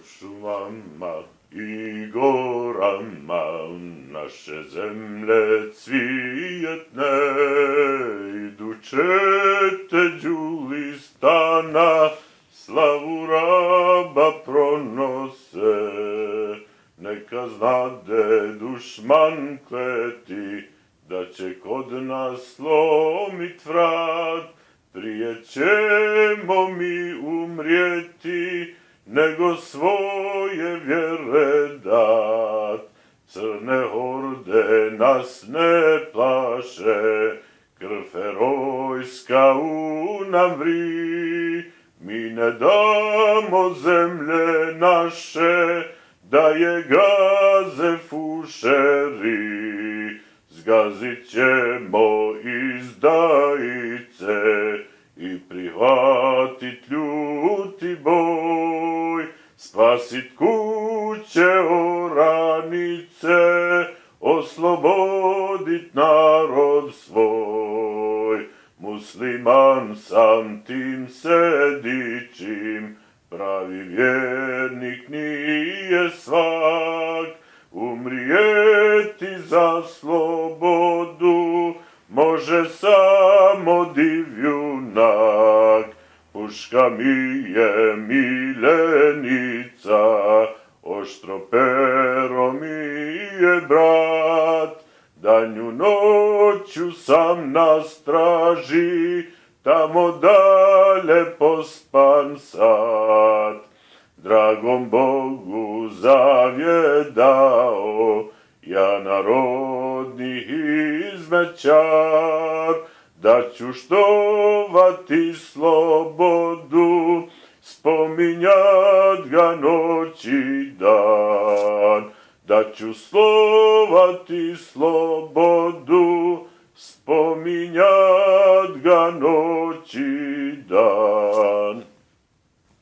šumama i gorama naše zemlje cvijetne, iduće teđu listana slavu raba pronose. Neka znade dušman kleti da će kod nas slomit vrat, prije ćemo mi umrijeti nego svoje vjere dat. Crne horde nas ne plaše, krv herojska u nam vri. Mi ne damo zemlje naše da je gaze fušeri. Zgazit ćemo izdajice i prihvatit ljuti boj, spasit kuće oranice, oslobodit narod svoj. Musliman sam tim se dičim, pravi vjernik nije svak. Umrijeti za slobodu može samo div junak. Puška mi je miljenica, oštro pero mi je brat. Danju noću sam na straži, tamo dalje pospan sad. Dragom Bogu zavjedao, ja narodni izmećar, da ću štovati slobodu, spominjat ga noć i dan. Da ću slovati slobodu, spominjat ga noć i dan.